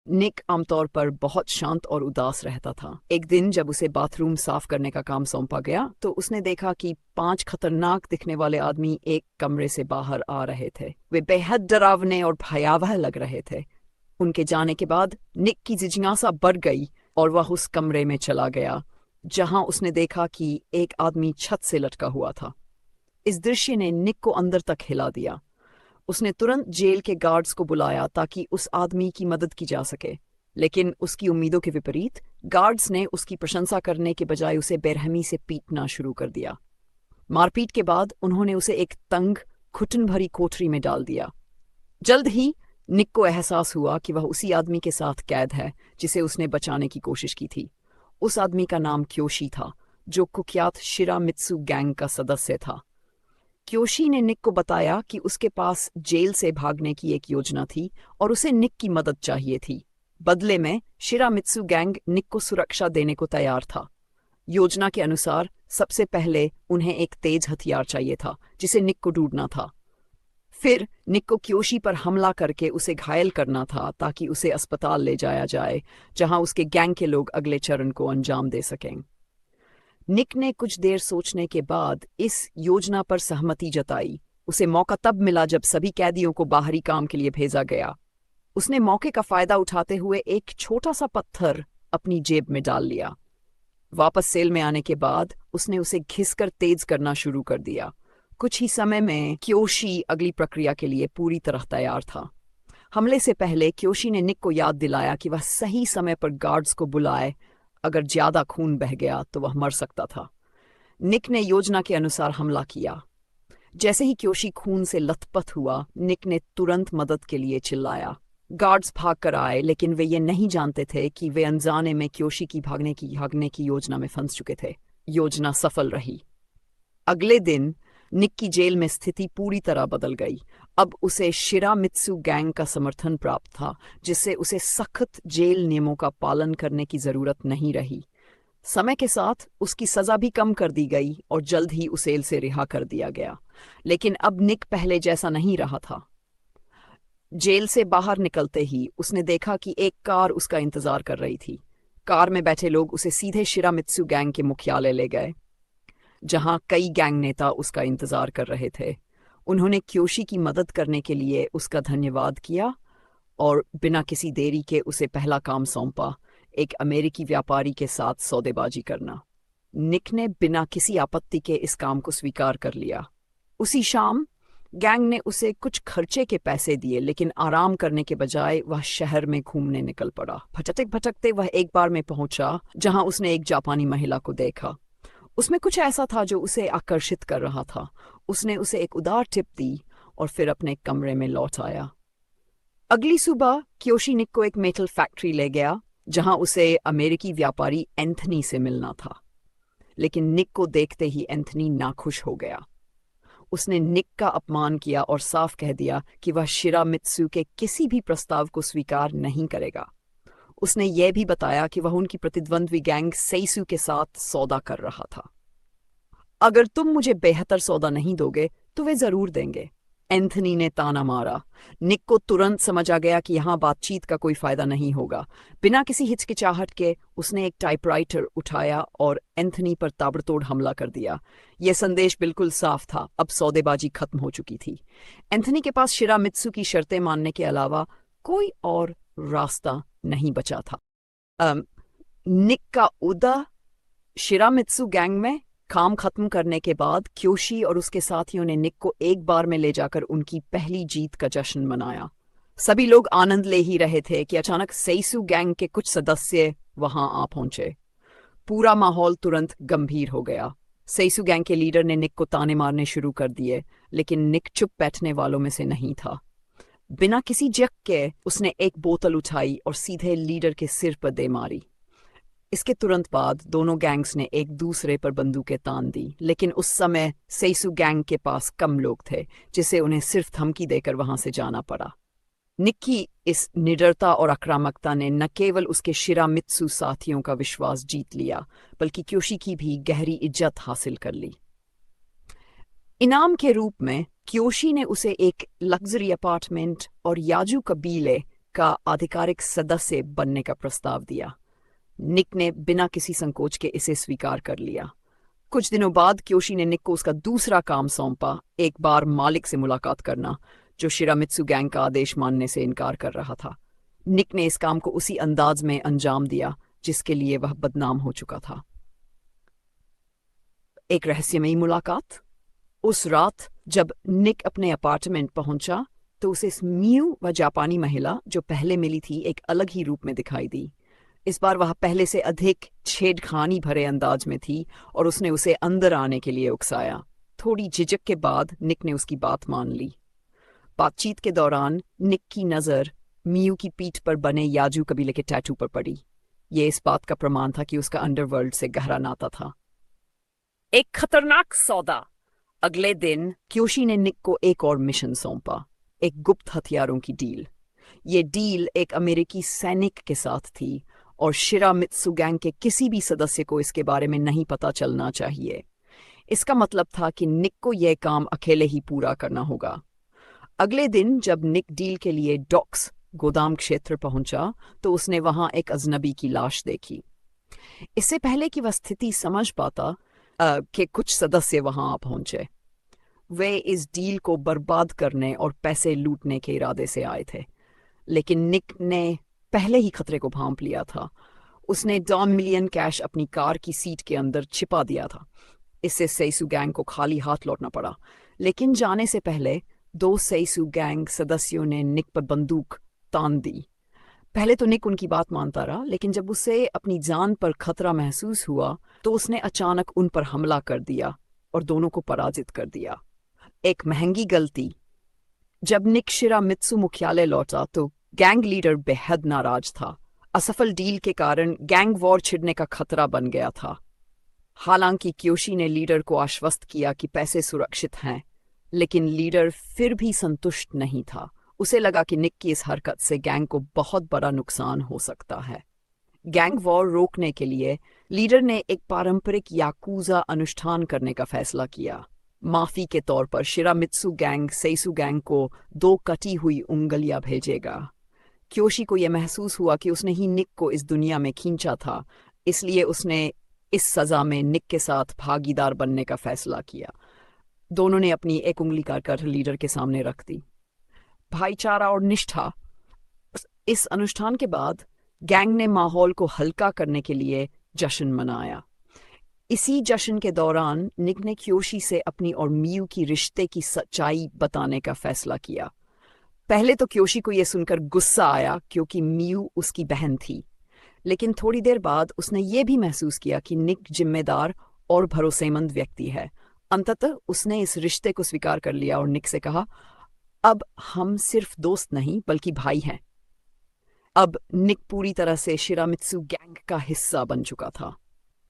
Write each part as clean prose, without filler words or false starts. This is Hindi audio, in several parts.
निक आमतौर पर बहुत शांत और उदास रहता था। एक दिन जब उसे बाथरूम साफ करने का काम सौंपा गया तो उसने देखा कि 5 खतरनाक दिखने वाले आदमी एक कमरे से बाहर आ रहे थे। वे बेहद डरावने और भयावह लग रहे थे। उनके जाने के बाद निक की जिज्ञासा बढ़ गई और वह उस कमरे में चला गया जहां उसने देखा कि एक आदमी छत से लटका हुआ था। इस दृश्य ने निक को अंदर तक हिला दिया। उसने तुरंत जेल के गार्ड्स को बुलाया ताकि उस आदमी की मदद की जा सके, लेकिन उसकी उम्मीदों के विपरीत गार्ड्स ने उसकी प्रशंसा करने के बजाय उसे बेरहमी से पीटना शुरू कर दिया। मारपीट के बाद उन्होंने उसे एक तंग, घुटन भरी कोठरी में डाल दिया। जल्द ही निक को एहसास हुआ कि वह उसी आदमी के साथ कैद है जिसे उसने बचाने की कोशिश की थी। उस आदमी का नाम क्योशी था, जो कुख्यात शिरामित्सु गैंग का सदस्य था। क्योशी ने निक को बताया कि उसके पास जेल से भागने की एक योजना थी और उसे निक की मदद चाहिए थी। बदले में शिरामित्सु गैंग निक को सुरक्षा देने को तैयार था। योजना के अनुसार सबसे पहले उन्हें एक तेज हथियार चाहिए था जिसे निक को ढूंढना था। फिर निक को क्योशी पर हमला करके उसे घायल करना था ताकि उसे अस्पताल ले जाया जाए, जहां उसके गैंग के लोग अगले चरण को अंजाम दे सकें। निक ने कुछ देर सोचने के बाद इस योजना पर सहमति जताई। उसे मौका तब मिला जब सभी कैदियों को बाहरी काम के लिए भेजा गया। उसने मौके का फायदा उठाते हुए एक छोटा सा पत्थर अपनी जेब में डाल लिया। वापस सेल में आने के बाद उसने उसे घिसकर तेज करना शुरू कर दिया। कुछ ही समय में क्योशी अगली प्रक्रिया के लिए पूरी तरह तैयार था। हमले से पहले क्योशी ने निक को याद दिलाया कि वह सही समय पर गार्ड्स को बुलाए। अगर ज्यादा खून बह गया तो वह मर सकता था। निक ने योजना के अनुसार हमला किया। जैसे ही क्योशी खून से लथपथ हुआ, निक ने तुरंत मदद के लिए चिल्लाया। गार्ड्स भाग कर आए, लेकिन वे ये नहीं जानते थे कि वे अनजाने में क्योशी की भागने की योजना में फंस चुके थे। योजना सफल रही। अगले दिन निक की जेल में स्थिति पूरी तरह बदल गई। अब उसे शिरामित्सु गैंग का समर्थन प्राप्त था, जिससे उसे सख्त जेल नियमों का पालन करने की जरूरत नहीं रही। समय के साथ उसकी सजा भी कम कर दी गई और जल्द ही उसे जेल से रिहा कर दिया गया। लेकिन अब निक पहले जैसा नहीं रहा था। जेल से बाहर निकलते ही उसने देखा कि एक कार उसका इंतजार कर रही थी। कार में बैठे लोग उसे सीधे शिरामित्सु गैंग के मुख्यालय ले गए, जहां कई गैंग नेता उसका इंतजार कर रहे थे। उन्होंने क्योशी की मदद करने के लिए उसका धन्यवाद किया और बिना किसी देरी के उसे पहला काम सौंपा, एक अमेरिकी व्यापारी के साथ सौदेबाजी करना। निक ने बिना किसी आपत्ति के इस काम को स्वीकार कर लिया। उसी शाम गैंग ने उसे कुछ खर्चे के पैसे दिए, लेकिन आराम करने के बजाय वह शहर में घूमने निकल पड़ा। भटकते भटकते वह एक बार में पहुंचा जहां उसने एक जापानी महिला को देखा। उसमें कुछ ऐसा था जो उसे आकर्षित कर रहा था। उसने उसे एक उदार टिप दी और फिर अपने कमरे में लौट आया। अगली सुबह क्योशी निक को एक मेटल फैक्ट्री ले गया, जहां उसे अमेरिकी व्यापारी एंथनी से मिलना था। लेकिन निक को देखते ही एंथनी नाखुश हो गया। उसने निक का अपमान किया और साफ कह दिया कि वह शिरामित्सु के किसी भी प्रस्ताव को स्वीकार नहीं करेगा। उसने यह भी बताया कि वह उनकी प्रतिद्वंद्वी गैंग सेइसु के साथ सौदा कर रहा था। अगर तुम मुझे बेहतर सौदा नहीं दोगे तो वे जरूर देंगे, एंथनी ने ताना मारा। निक को तुरंत समझ आ गया कि यहां बातचीत का कोई फायदा नहीं होगा। बिना किसी हिचकिचाहट के उसने एक टाइपराइटर उठाया और एंथनी पर ताबड़तोड़ हमला कर दिया। यह संदेश बिल्कुल साफ था, अब सौदेबाजी खत्म हो चुकी थी। एंथनी के पास शिरामित्सु की शर्तें मानने के अलावा कोई और रास्ता नहीं बचा था। निक का उदा शिरामित्सु गैंग में काम खत्म करने के बाद क्योशी और उसके साथियों ने निक को एक बार में ले जाकर उनकी पहली जीत का जश्न मनाया। सभी लोग आनंद ले ही रहे थे कि अचानक सेइसु गैंग के कुछ सदस्य वहां आ पहुंचे। पूरा माहौल तुरंत गंभीर हो गया। सेइसु गैंग के लीडर ने निक को ताने मारने शुरू कर दिए, लेकिन निक चुप बैठने वालों में से नहीं था। बिना किसी जग के उसने एक बोतल उठाई और सीधे लीडर के सिर पर दे मारी। इसके तुरंत बाद दोनों गैंग्स ने एक दूसरे पर बंदूकें तान दी, लेकिन उस समय सेइसु गैंग के पास कम लोग थे, जिसे उन्हें सिर्फ धमकी देकर वहां से जाना पड़ा। निक की इस निडरता और आक्रामकता ने न केवल उसके शिरामित्सु साथियों का विश्वास जीत लिया, बल्कि क्योशी की भी गहरी इज्जत हासिल कर ली। इनाम के रूप में क्योशी ने उसे एक लग्जरी अपार्टमेंट और याजू कबीले का आधिकारिक सदस्य बनने का प्रस्ताव दिया। निक ने बिना किसी संकोच के इसे स्वीकार कर लिया। कुछ दिनों बाद क्योशी ने निक को उसका दूसरा काम सौंपा, एक बार मालिक से मुलाकात करना, जो शिरामित्सु गैंग का आदेश मानने से इनकार कर रहा था। निक ने इस काम को उसी अंदाज में अंजाम दिया जिसके लिए वह बदनाम हो चुका था। एक रहस्यमयी मुलाकात। उस रात जब निक अपने अपार्टमेंट पहुंचा तो उसे म्यू व जापानी महिला जो पहले मिली थी एक अलग ही रूप में दिखाई दी। इस बार वह पहले से अधिक छेड़खानी भरे अंदाज में थी और उसने उसे अंदर आने के लिए उकसाया। थोड़ी झिझक के बाद निक ने उसकी बात मान ली। बातचीत के दौरान निक की नज़र मियू की पीठ पर बने याजू कबीले के टैटू पर पड़ी। ये इस बात का प्रमाण था कि उसका अंडरवर्ल्ड से गहरा नाता था। एक खतरनाक सौदा। अगले दिन क्योशी ने निक को एक और मिशन सौंपा, एक गुप्त हथियारों की डील। ये डील एक अमेरिकी सैनिक के साथ थी और शिरामित्सु गैंग के किसी भी सदस्य को इसके बारे में नहीं पता चलना चाहिए। इसका मतलब था कि निक को यह काम अकेले ही पूरा करना होगा। अगले दिन जब निक डील के लिए डॉक्स गोदाम क्षेत्र पहुंचा तो उसने वहां एक अजनबी की लाश देखी। इससे पहले कि वह स्थिति समझ पाता कि कुछ सदस्य वहां आ पहुंचे। वे इस डील को बर्बाद करने और पैसे लूटने के इरादे से आए थे, लेकिन निक ने पहले ही खतरे को भांप लिया था। उसने $1 मिलियन कैश अपनी कार की सीट के अंदर छिपा दिया था। इससे सेइसु गैंग को खाली हाथ लौटना पड़ा, लेकिन जाने से पहले 2 सेइसु गैंग सदस्यों ने निक पर बंदूक तान दी। पहले तो निक उनकी बात मानता रहा, लेकिन जब उसे अपनी जान पर खतरा महसूस हुआ तो उसने अचानक उन पर हमला कर दिया और दोनों को पराजित कर दिया। एक महंगी गलती। जब निक शिरामित्सु मुख्यालय लौटा तो गैंग लीडर बेहद नाराज था। असफल डील के कारण गैंग वॉर छिड़ने का खतरा बन गया था। हालांकि क्योशी ने लीडर को आश्वस्त किया कि पैसे सुरक्षित हैं, लेकिन लीडर फिर भी संतुष्ट नहीं था। उसे लगा कि निक की इस हरकत से गैंग को बहुत बड़ा नुकसान हो सकता है। गैंग वॉर रोकने के लिए लीडर ने एक पारंपरिक याकूजा अनुष्ठान करने का फैसला किया। माफी के तौर पर शिरामित्सु गैंग सेइसु गैंग को 2 कटी हुई उंगलियां भेजेगा। क्योशी को यह महसूस हुआ कि उसने ही निक को इस दुनिया में खींचा था, इसलिए उसने इस सजा में निक के साथ भागीदार बनने का फैसला किया। दोनों ने अपनी एक उंगली काटकर लीडर के सामने रख दी। भाईचारा और निष्ठा। इस अनुष्ठान के बाद गैंग ने माहौल को हल्का करने के लिए जश्न मनाया। इसी जश्न के दौरान निक ने क्योशी से अपनी और मियू की रिश्ते की सच्चाई बताने का फैसला किया। पहले तो क्योशी को यह सुनकर गुस्सा आया क्योंकि मियू उसकी बहन थी, लेकिन थोड़ी देर बाद उसने ये भी महसूस किया कि निक जिम्मेदार और भरोसेमंद व्यक्ति है। अंततः उसने इस रिश्ते को स्वीकार कर लिया और निक से कहा, अब हम सिर्फ दोस्त नहीं बल्कि भाई हैं। अब निक पूरी तरह से शिरामित्सु गैंग का हिस्सा बन चुका था।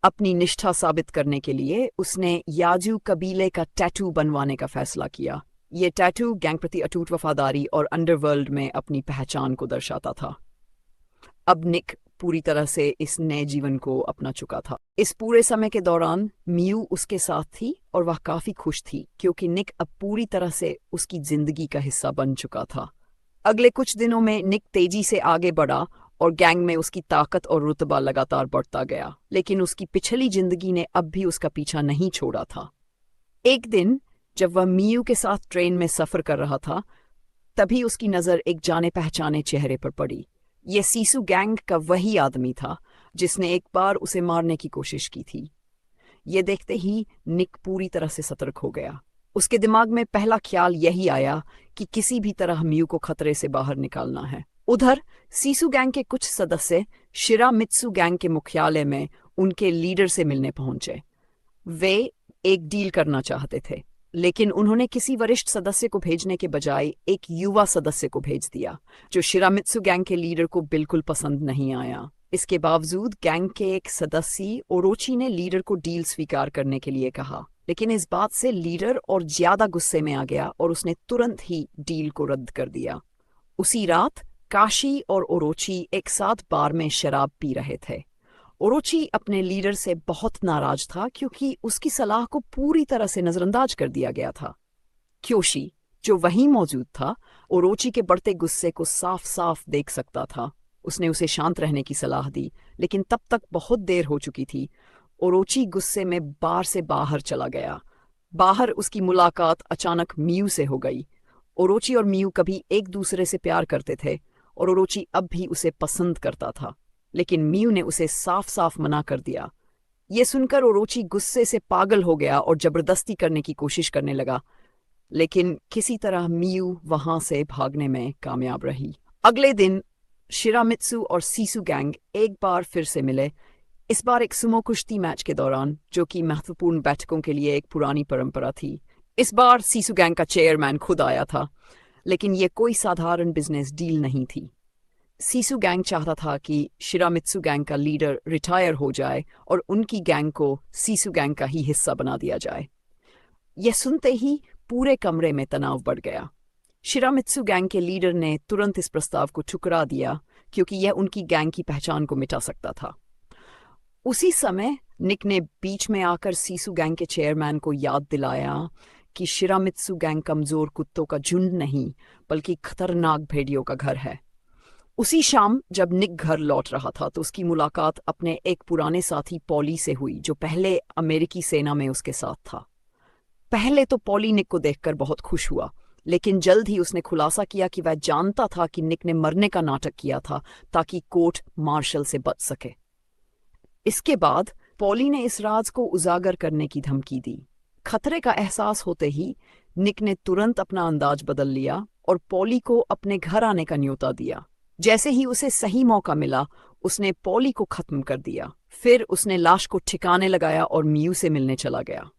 अपनी निष्ठा साबित करने के लिए उसने याजू कबीले का टैटू बनवाने का फैसला किया। ये टैटू गैंग प्रति अटूट वफादारी और अंडरवर्ल्ड में अपनी पहचान को दर्शाता था। अब निक पूरी तरह से इस नए जीवन को अपना चुका था। इस पूरे समय के दौरान मियू उसके साथ थी और वह काफी खुश थी क्योंकि निक अब पूरी तरह से उसकी जिंदगी का हिस्सा बन चुका था। अगले कुछ दिनों में निक तेजी से आगे बढ़ा और गैंग में उसकी ताकत और रुतबा लगातार बढ़ता गया, लेकिन उसकी पिछली जिंदगी ने अब भी उसका पीछा नहीं छोड़ा था। एक दिन जब वह मियू के साथ ट्रेन में सफर कर रहा था, तभी उसकी नजर एक जाने पहचाने चेहरे पर पड़ी। यह सीसु गैंग का वही आदमी था जिसने एक बार उसे मारने की कोशिश की थी। ये देखते ही निक पूरी तरह से सतर्क हो गया। उसके दिमाग में पहला ख्याल यही आया कि किसी भी तरह मियू को खतरे से बाहर निकालना है। उधर सीसु गैंग के कुछ सदस्य शिरामित्सु गैंग के मुख्यालय में उनके लीडर से मिलने पहुंचे। वे एक डील करना चाहते थे, लेकिन उन्होंने किसी वरिष्ठ सदस्य को भेजने के बजाय एक युवा सदस्य को भेज दिया, जो शिरामित्सु गैंग के लीडर को बिल्कुल पसंद नहीं आया। इसके बावजूद गैंग के एक सदस्य ओरोची ने लीडर को डील स्वीकार करने के लिए कहा, लेकिन इस बात से लीडर और ज्यादा गुस्से में आ गया और उसने तुरंत ही डील को रद्द कर दिया। उसी रात काशी और ओरोची एक साथ बार में शराब पी रहे थे। ओरोची अपने लीडर से बहुत नाराज था क्योंकि उसकी सलाह को पूरी तरह से नजरअंदाज कर दिया गया था। क्योशी, जो वहीं मौजूद था, ओरोची के बढ़ते गुस्से को साफ साफ देख सकता था। उसने उसे शांत रहने की सलाह दी, लेकिन तब तक बहुत देर हो चुकी थी। ओरोची गुस्से में बार से बाहर चला गया। बाहर उसकी मुलाकात अचानक मियू से हो गई। ओरोची और मियू कभी एक दूसरे से प्यार करते थे और ओरोची अब भी उसे पसंद करता था, लेकिन मियू ने उसे साफ साफ मना कर दिया। ये सुनकर ओरोची गुस्से से पागल हो गया और जबरदस्ती करने की कोशिश करने लगा, लेकिन किसी तरह मियू वहां से भागने में कामयाब रही। अगले दिन शिरामित्सु और सीसु गैंग एक बार फिर से मिले, इस बार एक सुमो कुश्ती मैच के दौरान, जो कि महत्वपूर्ण बैठकों के लिए एक पुरानी परंपरा थी। इस बार सीसु गैंग का चेयरमैन खुद आया था, लेकिन ये कोई साधारण बिजनेस डील नहीं थी। सीसु गैंग चाहता था कि शिरामित्सु गैंग का लीडर रिटायर हो जाए और उनकी गैंग को सीसु गैंग का ही हिस्सा बना दिया जाए। यह सुनते ही पूरे कमरे में तनाव बढ़ गया। शिरामित्सु गैंग के लीडर ने तुरंत इस प्रस्ताव को ठुकरा दिया, क्योंकि यह उनकी गैंग की पहचान को मिटा सकता था। उसी समय निक ने बीच में आकर सीसु गैंग के चेयरमैन को याद दिलाया कि शिरामित्सु गैंग कमजोर कुत्तों का झुंड नहीं, बल्कि खतरनाक भेड़ियों का घर है। उसी शाम जब निक घर लौट रहा था तो उसकी मुलाकात अपने एक पुराने साथी पॉली से हुई, जो पहले अमेरिकी सेना में उसके साथ था। पहले तो पॉली निक को देखकर बहुत खुश हुआ, लेकिन जल्द ही उसने खुलासा किया कि वह जानता था कि निक ने मरने का नाटक किया था ताकि कोर्ट मार्शल से बच सके। इसके बाद पॉली ने इस राज को उजागर करने की धमकी दी। खतरे का एहसास होते ही निक ने तुरंत अपना अंदाज बदल लिया और पॉली को अपने घर आने का न्योता दिया। जैसे ही उसे सही मौका मिला, उसने पॉली को खत्म कर दिया। फिर उसने लाश को ठिकाने लगाया और मियू से मिलने चला गया।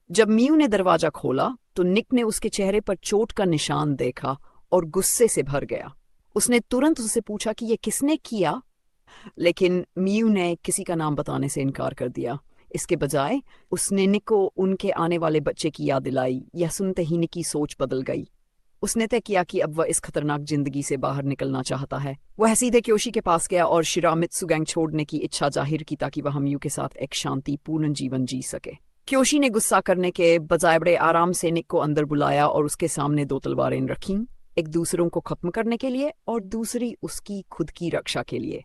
जब मियू ने दरवाजा खोला तो निक ने उसके चेहरे पर चोट का निशान देखा और गुस्से से भर गया। उसने तुरंत उससे पूछा कि यह किसने किया, लेकिन मियू ने किसी का नाम बताने से इनकार कर दिया। इसके बजाय उसने निक को उनके आने वाले बच्चे की याद दिलाई। यह सुनते ही निक की सोच बदल गई। उसने तय किया कि अब वह इस खतरनाक जिंदगी से बाहर निकलना चाहता है। वह सीधे क्योशी के पास गया और शिरामित्सु गैंग छोड़ने की इच्छा जाहिर की ताकि वह मियू के साथ एक शांतिपूर्ण जीवन जी सके। क्योशी ने गुस्सा करने के बजाय बड़े आराम से निक को अंदर बुलाया और उसके सामने 2 तलवारें रखीं, एक दूसरों को खत्म करने के लिए और दूसरी उसकी खुद की रक्षा के लिए।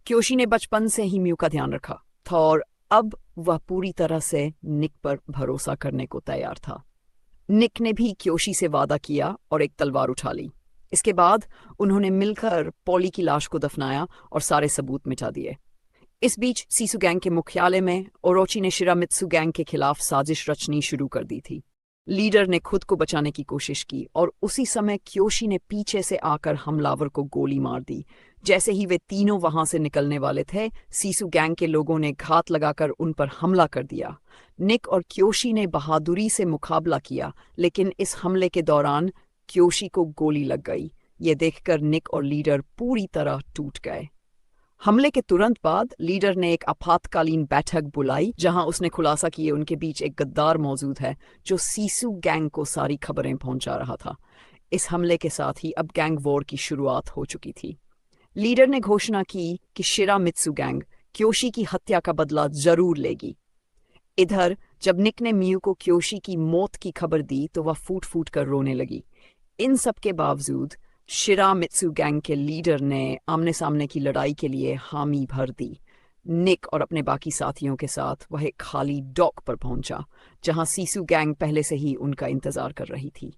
क्योशी ने बचपन से ही मियू का ध्यान रखा था और अब वह पूरी तरह से निक पर भरोसा करने को तैयार था। निक ने भी क्योशी से वादा किया और एक तलवार उठा ली। इसके बाद उन्होंने मिलकर पॉली की लाश को दफनाया और सारे सबूत मिटा दिए। इस बीच सीसु गैंग के मुख्यालय में ओरोची ने शिरामित्सु गैंग के खिलाफ साजिश रचनी शुरू कर दी थी। लीडर ने खुद को बचाने की कोशिश की और उसी समय क्योशी ने पीछे से आकर हमलावर को गोली मार दी। जैसे ही वे तीनों वहां से निकलने वाले थे, सीसु गैंग के लोगों ने घात लगाकर उन पर हमला कर दिया। निक और क्योशी ने बहादुरी से मुकाबला किया, लेकिन इस हमले के दौरान क्योशी को गोली लग गई। ये देखकर निक और लीडर पूरी तरह टूट गए। हमले के तुरंत बाद लीडर ने एक आपातकालीन बैठक बुलाई, जहां उसने खुलासा किया उनके बीच एक गद्दार मौजूद है जो सीसु गैंग को सारी खबरें पहुंचा रहा था। इस हमले के साथ ही अब गैंग वॉर की शुरुआत हो चुकी थी। लीडर ने घोषणा की कि शिरामित्सु गैंग क्योशी की हत्या का बदला जरूर लेगी। इधर जब निक ने मियू को क्योशी की मौत की खबर दी तो वह फूट फूट कर रोने लगी। इन सब के बावजूद शिरामित्सु गैंग के लीडर ने आमने सामने की लड़ाई के लिए हामी भर दी। निक और अपने बाकी साथियों के साथ वह एक खाली डॉक पर पहुंचा, जहां सीसु गैंग पहले से ही उनका इंतजार कर रही थी।